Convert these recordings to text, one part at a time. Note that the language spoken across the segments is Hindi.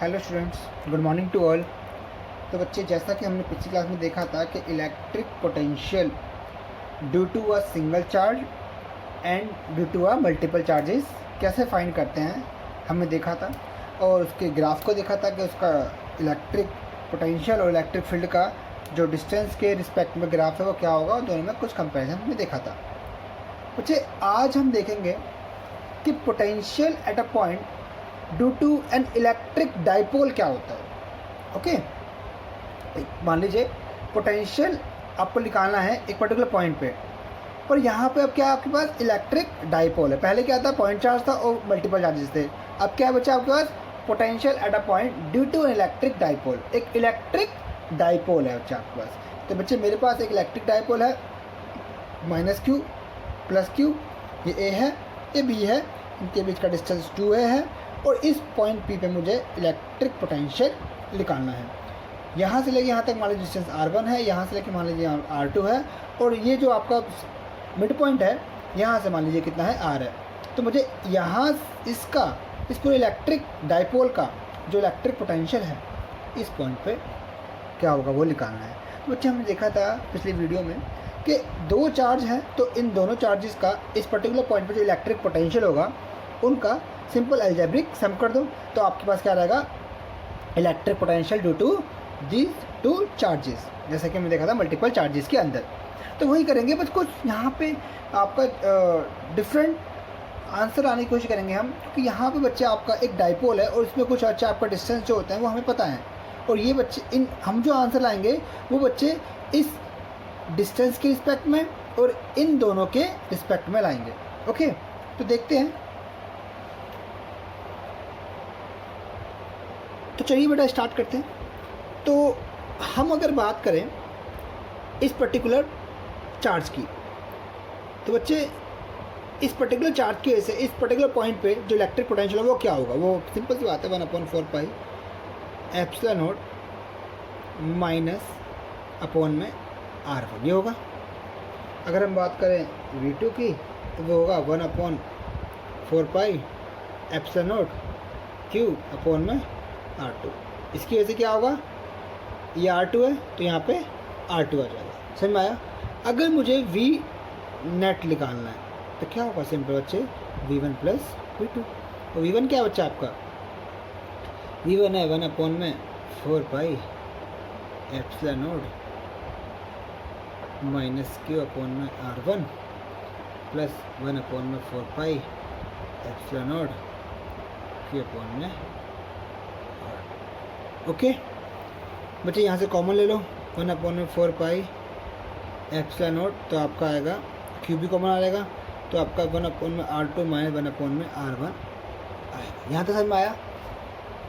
Hello students, good morning to all. तो बच्चे, जैसा कि हमने पिछली क्लास में देखा था कि electric potential due to a single charge and due to a multiple charges कैसे फाइंड करते हैं, हमने देखा था। और उसके ग्राफ को देखा था कि उसका इलेक्ट्रिक पोटेंशियल और इलेक्ट्रिक फील्ड का जो डिस्टेंस के रिस्पेक्ट में ग्राफ है वो क्या होगा, दोनों में कुछ कंपैरिजन हमने देखा था। बच्चे, आज हम देखेंगे कि potential at a point due to an electric dipole क्या होता है। ओके, मान लीजिए पोटेंशियल आपको निकालना है एक पर्टिकुलर पॉइंट पे, और यहाँ पे अब क्या आपके पास इलेक्ट्रिक डाइपोल है। पहले क्या था, पॉइंट चार्ज था और मल्टीपल चार्जेस थे। अब क्या बचा आपके पास, potential at a point due to an electric dipole. एक इलेक्ट्रिक डाइपोल है बच्चा आपके पास। तो बच्चे, मेरे पास एक इलेक्ट्रिक डाइपोल है, माइनस क्यू प्लस क्यू, ये ए है ये बी है, इनके बीच का डिस्टेंस 2a है, और इस पॉइंट पी पे मुझे इलेक्ट्रिक पोटेंशियल निकालना है। यहाँ से लेके यहाँ तक मान लीजिए डिस्टेंस R1 है, यहाँ से लेके मान लीजिए यहाँ R2 है, और ये जो आपका मिड पॉइंट है यहाँ से मान लीजिए कितना है R है। तो मुझे यहाँ इस पूरे इलेक्ट्रिक डाइपोल का जो इलेक्ट्रिक पोटेंशियल है इस पॉइंट पे क्या होगा वो निकालना है। तो बच्चे, हमने देखा था पिछली वीडियो में कि दो चार्ज हैं, तो इन दोनों चार्जेस का इस पर्टिकुलर पॉइंट पे जो इलेक्ट्रिक पोटेंशियल होगा उनका सिंपल अलजेब्रिक सम कर दो, तो आपके पास क्या रहेगा, electric potential due to these two charges, जैसा कि हमने देखा था मल्टीपल चार्जेस के अंदर। तो वही करेंगे, बस कुछ यहाँ पे आपका डिफरेंट आंसर आने की कोशिश करेंगे हम, क्योंकि यहाँ पे बच्चे आपका एक डाइपोल है और इसमें कुछ अच्छा आपका डिस्टेंस जो होता है वो हमें पता है, और ये बच्चे हम जो आंसर लाएंगे वो बच्चे इस डिस्टेंस के रिस्पेक्ट में और इन दोनों के रिस्पेक्ट में लाएंगे। ओके, तो देखते हैं। तो चलिए बेटा स्टार्ट करते हैं। तो हम अगर बात करें इस पर्टिकुलर चार्ज की, तो बच्चे इस पर्टिकुलर चार्ज की वजह से इस पर्टिकुलर पॉइंट पे जो इलेक्ट्रिक पोटेंशियल है वो क्या होगा, वो सिंपल सी बात है, 1/4 पाई एप्सिलॉन नॉट माइनस अपॉन में R1 ये होगा। अगर हम बात करें V2 की, तो वो होगा 1/4 पाई एप्सिलॉन नॉट Q अपॉन में R2। इसकी वजह से क्या होगा, ये R2 है तो यहाँ पे R2 आ जाएगा। समझ में आया। अगर मुझे V नेट निकालना है तो क्या होगा, सिंपल बच्चे V1 प्लस V2। तो V1 क्या बच्चा आपका, V1 है 1/4 पाई epsilon not minus Q upon में R1 plus 1/4 pi epsilon not Q upon में। ओके बच्चे, यहाँ से कॉमन ले लो, 1/4 पाई एप्सिलॉन नॉट, तो आपका आएगा क्यू भी कॉमन आ जाएगा, तो आपका 1/R2 माइनस 1/R1 आएगा। यहाँ तक समझ में आया।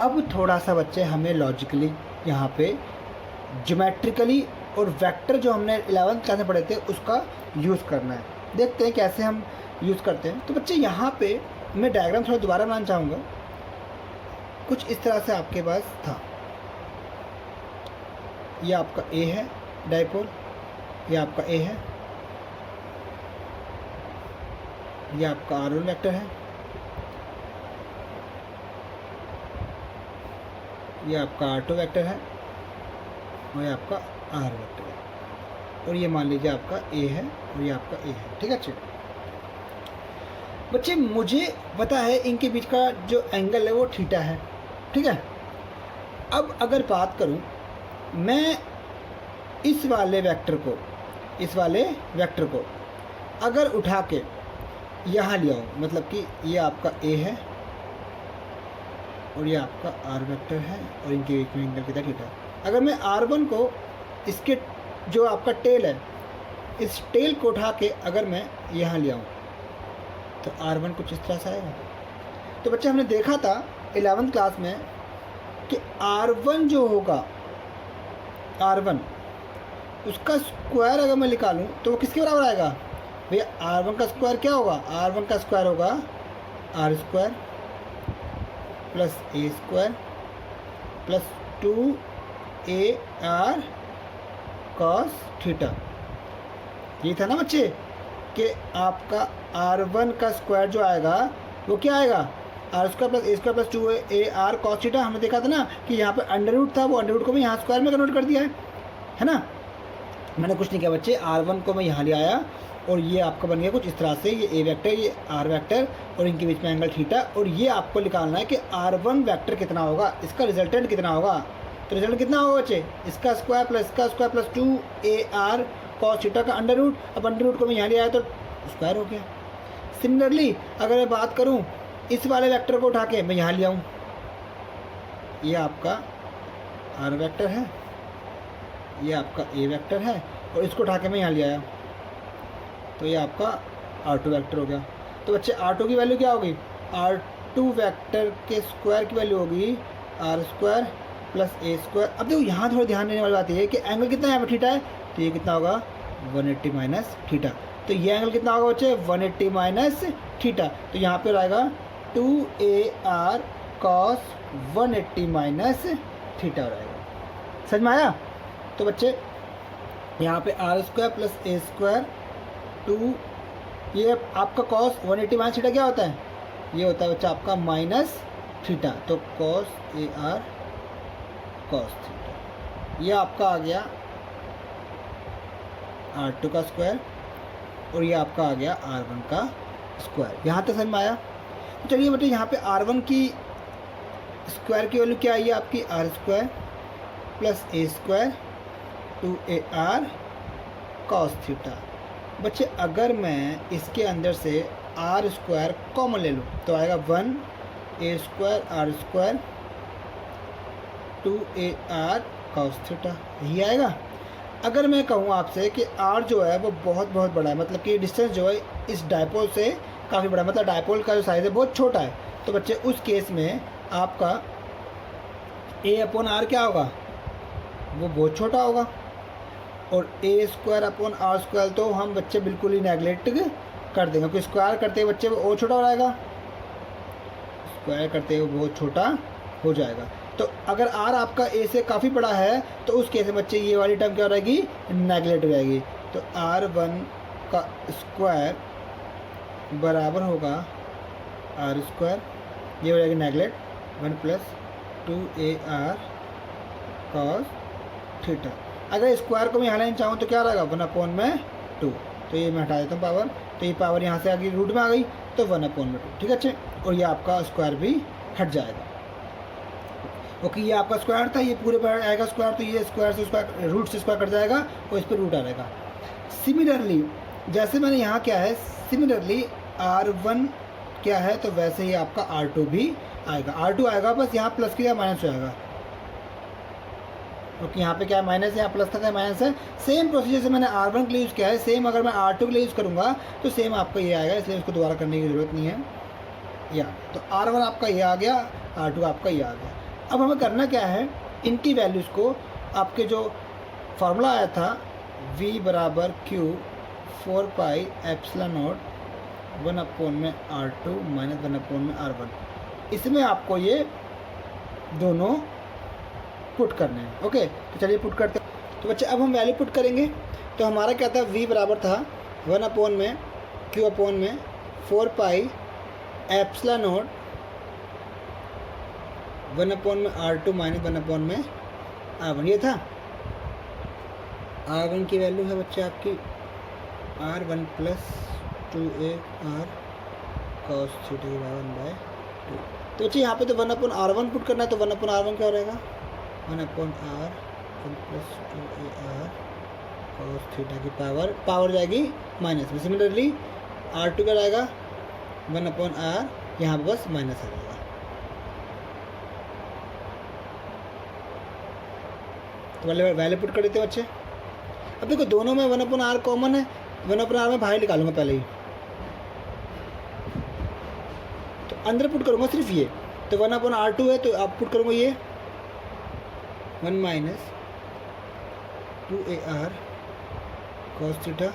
अब थोड़ा सा बच्चे हमें लॉजिकली यहाँ पे ज्योमेट्रिकली और वेक्टर जो हमने 11th क्लास में पढ़े थे उसका यूज़ करना है। देखते हैं कैसे हम यूज़ करते हैं। तो बच्चे, यहाँ पे मैं डायग्राम थोड़ा दोबारा बनाना चाहूँगा। कुछ इस तरह से आपके पास था, ये आपका A है डाइपोल, ये आपका A है, ये आपका R1 वेक्टर है, ये आपका R2 वेक्टर है, और ये आपका R वेक्टर है, और ये मान लीजिए आपका A है और ये आपका A है। ठीक है बच्चे, मुझे पता है इनके बीच का जो एंगल है वो थीटा है। ठीक है, अब अगर बात करूं मैं इस वाले वेक्टर को अगर उठा के यहाँ ले आऊँ, मतलब कि ये आपका A है और ये आपका R वेक्टर है, और इनके बीच में एंगल कितना थीटा है। अगर मैं R1 को इसके जो आपका टेल है, इस टेल को उठा के अगर मैं यहाँ ले आऊँ तो R1 कुछ इस तरह से आएगा। तो बच्चे, हमने देखा था 11th क्लास में कि R1 जो होगा, R1 उसका स्क्वायर अगर मैं निकालूं तो वो किसके बराबर आएगा भैया, R1 का स्क्वायर क्या होगा, R1 का स्क्वायर होगा R square plus A square plus 2AR cos theta. ये था ना बच्चे कि आपका R1 का स्क्वायर जो आएगा वो क्या आएगा, r square plus A square plus 2 a r cos theta. हमने देखा था ना कि यहाँ पे अंडर रूट था, वो अंडर रूट को मैं यहाँ स्क्वायर में कन्वर्ट कर दिया है ना। मैंने कुछ नहीं किया बच्चे, R1 को मैं यहाँ ले आया और ये आपका बन गया कुछ इस तरह से, ये ए वेक्टर, ये आर वेक्टर और इनके बीच में एंगल थीटा। और ये आपको निकालना है कि R1 वेक्टर कितना होगा, इसका रिजल्टेंट कितना होगा। तो रिजल्ट कितना होगा बच्चे, इसका square plus 2 a r cos theta का अंडर रूट। अब अंडर रूट को मैं यहाँ ले आया तो स्क्वायर हो गया। सिमिलरली अगर मैं बात करूँ इस वाले वेक्टर को उठा के मैं यहाँ ले आऊँ, ये आपका आर वेक्टर है, ये आपका ए वेक्टर है और इसको उठा के मैं यहाँ ले आया तो ये आपका R2 वेक्टर हो गया। तो बच्चे R2 की वैल्यू क्या होगी, R2 वेक्टर के स्क्वायर की वैल्यू होगी आर स्क्वायर प्लस ए स्क्वायर। अब देखो यहाँ थोड़ा ध्यान देने वाली बात ये है कि एंगल कितना यहाँ पर थीटा है, तो ये कितना होगा 180 माइनस थीटा। तो ये एंगल कितना होगा बच्चे 180 माइनस थीटा। तो यहाँ पर आएगा 2AR कॉस 180 माइनस थीटा हो जाएगा। समझ में आया। तो बच्चे यहाँ पे आर स्क्वायर प्लस ए स्क्वायर 2, ये आपका कॉस 180 माइनस थीटा क्या होता है, ये होता है बच्चा आपका माइनस थीटा। तो cos A r cos theta, ये आपका आ गया R2 का स्क्वायर और ये आपका आ गया R1 का स्क्वायर। यहाँ तक समझ में आया। तो चलिए बेटे यहाँ पे R1 की स्क्वायर की वैल्यू क्या आई है आपकी, आर स्क्वायर प्लस ए स्क्वायर 2AR कॉस थीटा। बच्चे अगर मैं इसके अंदर से आर स्क्वायर कॉमन ले लूँ तो आएगा 1 A square R square 2AR cos theta, यही आएगा। अगर मैं कहूँ आपसे कि आर जो है वो बहुत बड़ा है, मतलब कि डिस्टेंस जो है इस डायपोल से काफ़ी बड़ा है, मतलब डायपोल का जो साइज़ है बहुत छोटा है, तो बच्चे उस केस में आपका A/R क्या होगा, वो बहुत छोटा होगा। और ए स्क्वायर अपॉन आर स्क्वायर तो हम बच्चे बिल्कुल ही नेगलेक्ट कर देंगे, क्योंकि स्क्वायर करते हुए बच्चे और छोटा हो जाएगा, स्क्वायर करते हुए बहुत छोटा हो जाएगा। तो अगर आर आपका ए से काफ़ी बड़ा है तो उस केस में बच्चे ये वाली टर्म क्या हो जाएगी, नेगलेक्ट हो जाएगी। तो R1 का स्क्वायर बराबर होगा आर स्क्वायर, ये हो जाएगी neglect 1 plus 2AR cos theta. अगर स्क्वायर को मैं यहाँ लेना चाहूँ तो क्या रहेगा 1/2, तो ये मैं हटा देता हूँ पावर, तो ये पावर यहाँ से आ गई रूट में आ गई तो 1/2, ठीक है अच्छे। और ये आपका स्क्वायर भी हट जाएगा। ओके, ये आपका स्क्वायर था, ये पूरे पर आएगा स्क्वायर, तो ये स्क्वायर से स्क्वायर रूट से स्क्वायर कट जाएगा और इस पर रूट आ जाएगा। सिमिलरली जैसे मैंने यहाँ क्या है, सिमिलरली R1 क्या है तो वैसे ही आपका R2 भी आएगा। R2 आएगा, बस यहाँ प्लस की माइनस हो जाएगा, क्योंकि यहाँ पे क्या है माइनस है, यहाँ प्लस था क्या माइनस है। सेम प्रोसीजर से मैंने R1 के लिए यूज़ किया है, सेम अगर मैं R2 के लिए यूज़ करूँगा तो सेम आपका ये आएगा, इसलिए इसको दोबारा करने की ज़रूरत नहीं है। या तो R1 आपका ये आ गया, R2 आपका ये आ गया। अब हमें करना क्या है, इनकी वैल्यूज़ को आपके जो फार्मूला आया था V बराबर Q 4 pi epsilon not 1/R2 minus 1/R1, इसमें आपको ये दोनों पुट करने हैं। ओके, तो चलिए पुट करते हैं। तो बच्चे अब हम वैल्यू पुट करेंगे, तो हमारा क्या था, V बराबर था 1/Q 4 pi epsilon not 1/R2 minus 1/R1, ये था। R1 की वैल्यू है बच्चे आपकी R1 plus 2AR cos theta 1/2। तो बच्चे यहाँ पे तो 1/R1 पुट करना है, तो 1/R1 क्या हो रहेगा 1/R1 plus 2AR cos theta की पावर जाएगी माइनस में। सिमिलरली R2 क्या रहेगा 1/R, यहाँ पर बस माइनस आ जाएगा। तो वैल्यू पुट कर देते हैं बच्चे। अब देखो दोनों में 1/R कॉमन है, 1/R में बाहर निकालूंगा पहले ही, तो अंदर पुट करूँगा सिर्फ ये, तो 1/R2 है तो आप पुट करूँगा ये 1 minus 2AR cos theta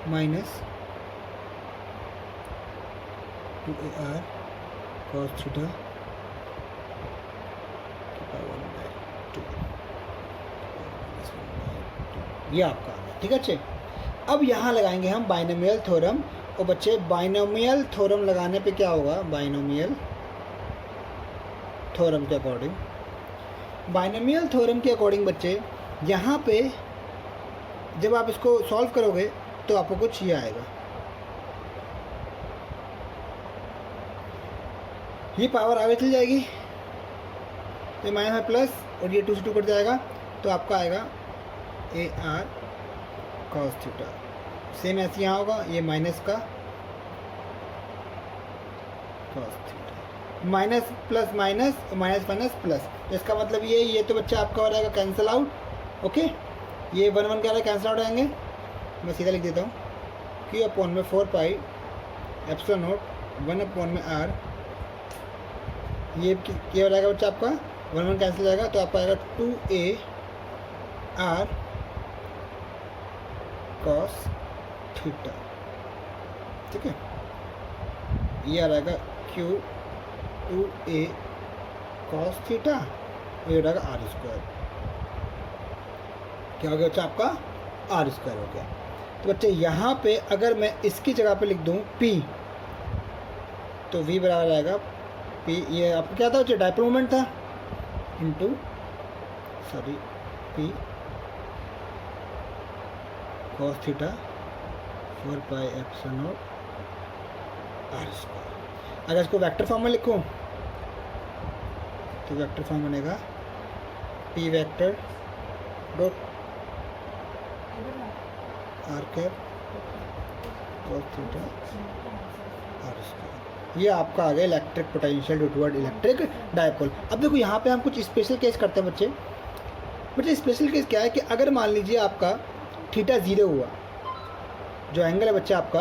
minus 2AR cos theta ये आपका आ गया, ठीक है अच्छे। अब यहाँ लगाएंगे हम बाइनोमियल थ्योरम। और बच्चे बाइनोमियल थ्योरम लगाने पे क्या होगा, बाइनोमियल थ्योरम के अकॉर्डिंग, बाइनोमियल थ्योरम के अकॉर्डिंग बच्चे यहाँ पे जब आप इसको सॉल्व करोगे तो आपको कुछ ये आएगा, ये पावर आगे चल जाएगी तो माइनस में प्लस और ये 2 से 2 कट जाएगा तो आपका आएगा ए आर कॉस थीटा। सेम ऐसे यहाँ होगा, ये माइनस का cos theta, minus plus minus minus minus plus, इसका मतलब ये तो बच्चा आपका हो जाएगा कैंसिल आउट। ओके, ये 1 1 क्या रहा है कैंसिल आउट आएंगे, मैं सीधा लिख देता हूँ Q अपॉन में 4 पाई एप्सिलॉन नॉट 1 अपॉन में R, ये हो जाएगा बच्चा आपका 1 1 कैंसिल जाएगा तो आपका आएगा 2A R कॉस थीटा। ठीक है, ये आ जाएगा Q 2A कॉस थीटा, ये हो जाएगा R स्क्वायर। क्या हो गया बच्चा आपका R स्क्वायर हो गया। तो बच्चे यहाँ पे अगर मैं इसकी जगह पे लिख दूँ P तो V बराबर आएगा P, ये आपको क्या था बच्चे डायपोल मोमेंट था into P cos theta 4 pi epsilon naught R square. अगर इसको वेक्टर फॉर्म में लिखूँ तो वेक्टर फॉर्म बनेगा P vector dot R cap cos theta R square. ये आपका आ गया electric potential due to electric dipole. अब देखो यहाँ पे हम कुछ स्पेशल केस करते हैं बच्चे स्पेशल केस क्या है कि अगर मान लीजिए आपका थीटा 0 हुआ, जो एंगल है बच्चा आपका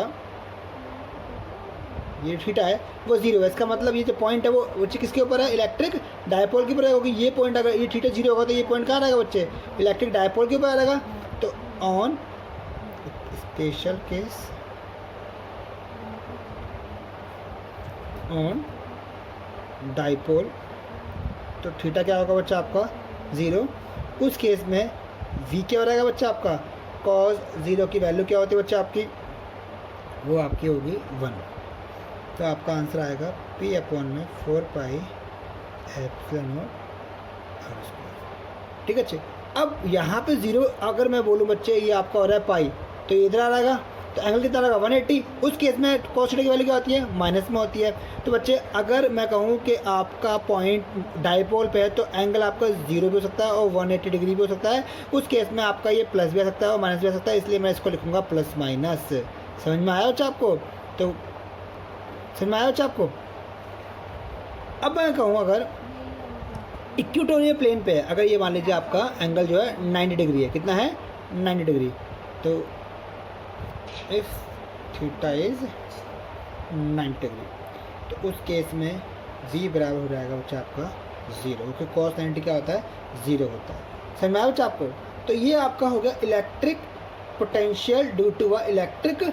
ये थीटा है वो 0 है, इसका मतलब ये जो पॉइंट है वो बच्चे किसके ऊपर है, इलेक्ट्रिक डायपोल के ऊपर है, क्योंकि ये पॉइंट अगर ये थीटा 0 होगा तो ये पॉइंट कहाँ रहेगा बच्चे, इलेक्ट्रिक डायपोल के ऊपर रहेगा। तो on special case on dipole तो थीटा क्या होगा बच्चा आपका 0, उस केस में v क्या हो रहेगा बच्चा आपका cos 0 की वैल्यू क्या होती है बच्चा आपकी, वो आपकी होगी 1। तो आपका आंसर आएगा P अपॉन में 4 pi epsilon naught R square. ठीक है बच्चे, अब यहाँ पे 0 अगर मैं बोलूँ बच्चे ये आपका हो रहा है पाई तो ये इधर आ रहेगा तो एंगल कितना रहेगा 180, उस केस में cos थीटा की वैल्यू क्या होती है माइनस में होती है। तो बच्चे अगर मैं कहूँ कि आपका पॉइंट डाइपोल पे है तो एंगल आपका 0 भी हो सकता है और 180 डिग्री भी हो सकता है, उस केस में आपका ये प्लस भी आ सकता है और माइनस भी आ सकता है, इसलिए मैं इसको लिखूँगा प्लस माइनस। समझ में आया बच्चा आपको, तो समझ में आया बच्चा आपको। अब मैं कहूँ अगर इक्वेटोरियल प्लेन पे है, अगर ये मान लीजिए आपका एंगल जो है 90 डिग्री है, कितना है 90 डिग्री, तो इफ थीटा इज 90 डिग्री तो उस केस में v बराबर हो जाएगा बच्चा आपका 0, क्योंकि cos 90 क्या होता है 0 होता है। समझ में आया बच्चा आपको। तो ये आपका हो गया electric potential due to a electric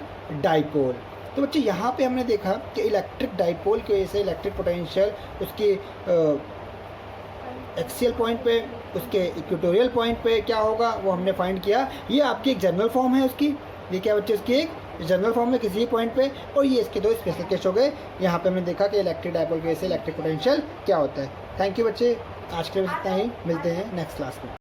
dipole. तो बच्चे यहाँ पे हमने देखा कि इलेक्ट्रिक डाइपोल की वजह से इलेक्ट्रिक पोटेंशियल उसके एक्सियल पॉइंट पे, उसके इक्वेटोरियल पॉइंट पे क्या होगा वो हमने फाइंड किया। ये आपकी एक जनरल फॉर्म है उसकी, ये क्या बच्चे उसकी एक जनरल फॉर्म में किसी पॉइंट पे, और ये इसके 2 स्पेशल केस हो गए। यहाँ पे हमने देखा कि इलेक्ट्रिक डाइपोल की वजह से इलेक्ट्रिक पोटेंशियल क्या होता है। थैंक यू बच्चे, आज के लिए इतना ही, मिलते हैं नेक्स्ट क्लास में।